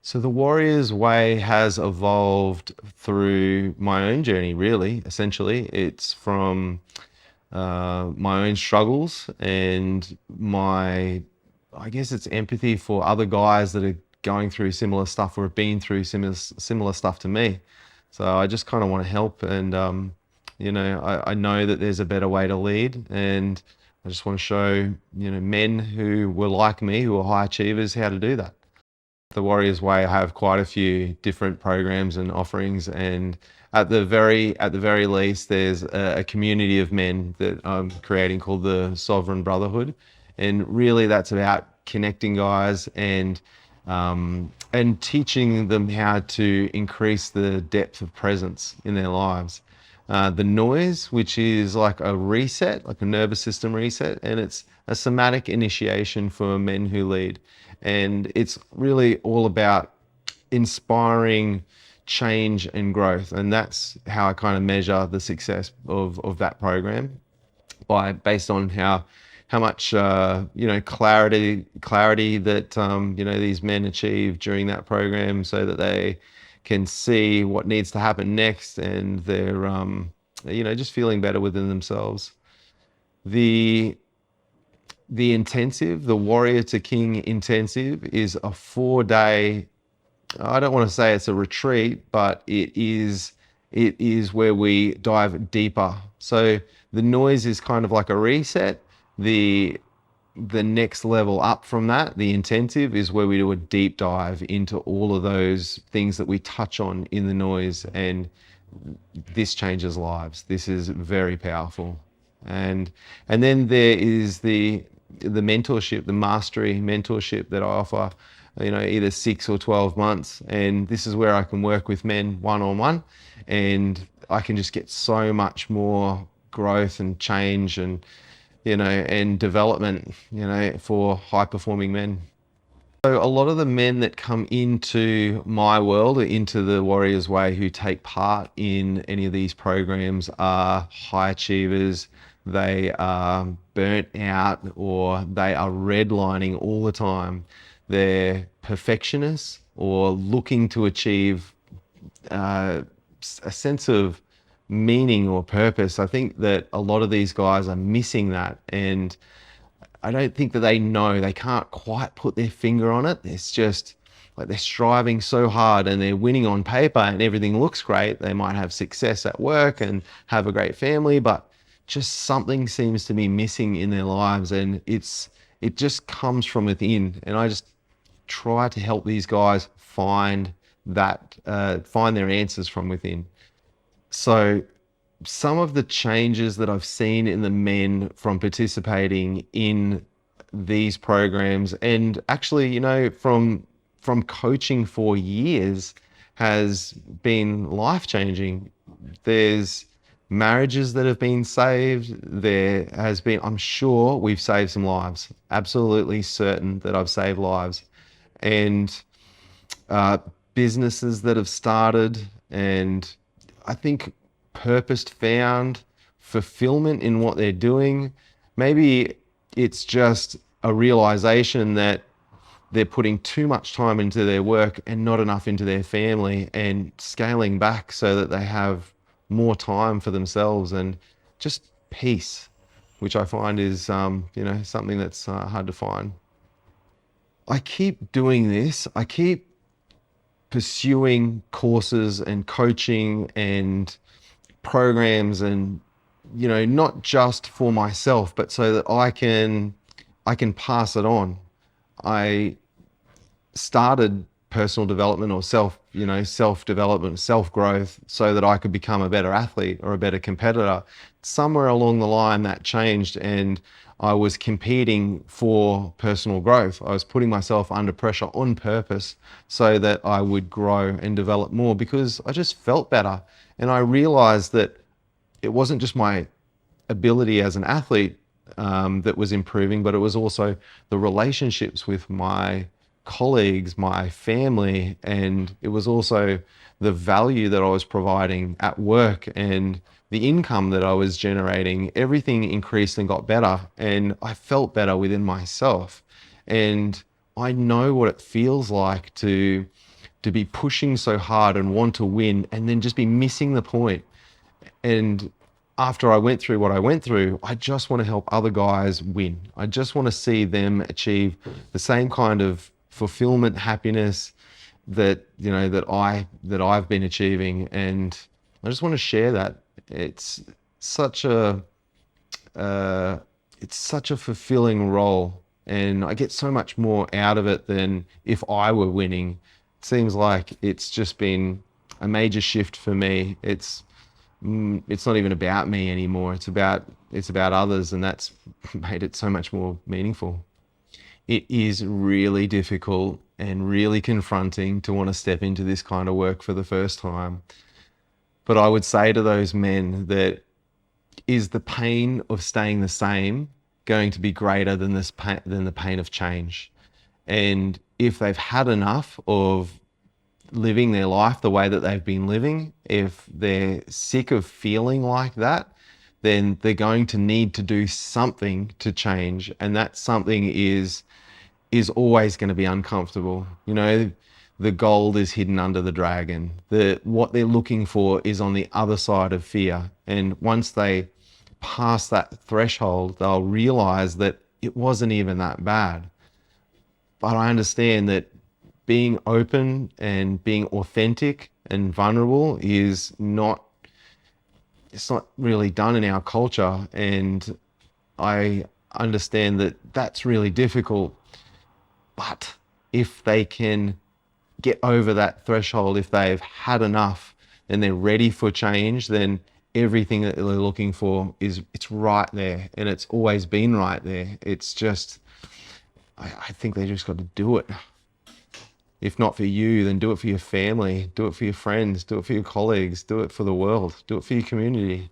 So the Warrior's Way has evolved through my own journey, really, essentially. It's from my own struggles and I guess it's empathy for other guys that are going through similar stuff or have been through similar stuff to me. So I just kind of want to help and, I know that there's a better way to lead, and I just want to show, men who were like me, who are high achievers, how to do that. The Warriors Way, I have quite a few different programs and offerings, and at the very least, there's a community of men that I'm creating called the Sovereign Brotherhood, and really that's about connecting guys and teaching them how to increase the depth of presence in their lives. The noise, which is like a reset, like a nervous system reset, and it's a somatic initiation for men who lead. And it's really all about inspiring change and growth. And that's how I kind of measure the success of that program, based on how much clarity that these men achieve during that program, so that they can see what needs to happen next, and they're just feeling better within themselves. The intensive, the Warrior to King intensive, is a 4-day, I don't want to say it's a retreat, but it is where we dive deeper. So the noise is kind of like a reset. The next level up from that, the intensive, is where we do a deep dive into all of those things that we touch on in the noise, and this changes lives. This is very powerful. And then there is the mentorship, the mastery mentorship that I offer, either 6 or 12 months. And this is where I can work with men one-on-one, and I can just get so much more growth and change and development, for high performing men. So a lot of the men that come into my world, or into the Warrior's Way, who take part in any of these programs, are high achievers. They are burnt out, or they are redlining all the time. They're perfectionists, or looking to achieve a sense of meaning or purpose. I think that a lot of these guys are missing that, and I don't think that they can't quite put their finger on it. It's just like they're striving so hard and they're winning on paper and everything looks great. They might have success at work and have a great family, but just something seems to be missing in their lives, and it just comes from within. And I just try to help these guys find their answers from within. So some of the changes that I've seen in the men from participating in these programs, and actually, from coaching for years, has been life-changing. There's marriages that have been saved. There has been, I'm sure we've saved some lives. Absolutely certain that I've saved lives. And businesses that have started, and I think purpose found, fulfillment in what they're doing. Maybe it's just a realization that they're putting too much time into their work and not enough into their family, and scaling back so that they have more time for themselves, and just peace, which I find is something that's hard to find. I keep doing this. I keep pursuing courses and coaching and programs, and not just for myself, but so that I can pass it on. I started personal development, or self-development, self-growth, so that I could become a better athlete or a better competitor. Somewhere along the line that changed, and I was competing for personal growth. I was putting myself under pressure on purpose so that I would grow and develop more, because I just felt better. And I realized that it wasn't just my ability as an athlete that was improving, but it was also the relationships with my colleagues, my family, and it was also the value that I was providing at work, and the income that I was generating. Everything increased and got better, and I felt better within myself. And I know what it feels like to to be pushing so hard and want to win and then just be missing the point. And after I went through what I went through, I just want to help other guys win. I just want to see them achieve the same kind of fulfillment, happiness that, you know, that I've been achieving. And I just want to share that. It's such a fulfilling role, and I get so much more out of it than if I were winning. It seems like it's just been a major shift for me. It's not even about me anymore. It's about others, and that's made it so much more meaningful. It is really difficult and really confronting to want to step into this kind of work for the first time. But I would say to those men that, is the pain of staying the same going to be greater than than the pain of change? And if they've had enough of living their life the way that they've been living, if they're sick of feeling like that, then they're going to need to do something to change. And that something is always going to be uncomfortable. You know, the gold is hidden under the dragon. What they're looking for is on the other side of fear. And once they pass that threshold, they'll realize that it wasn't even that bad. But I understand that being open and being authentic and vulnerable is not really done in our culture. And I understand that that's really difficult. But if they can get over that threshold, if they've had enough and they're ready for change, then everything that they're looking for it's right there, and it's always been right there. It's just, I think they just got to do it. If not for you, then do it for your family, do it for your friends, do it for your colleagues, do it for the world, do it for your community.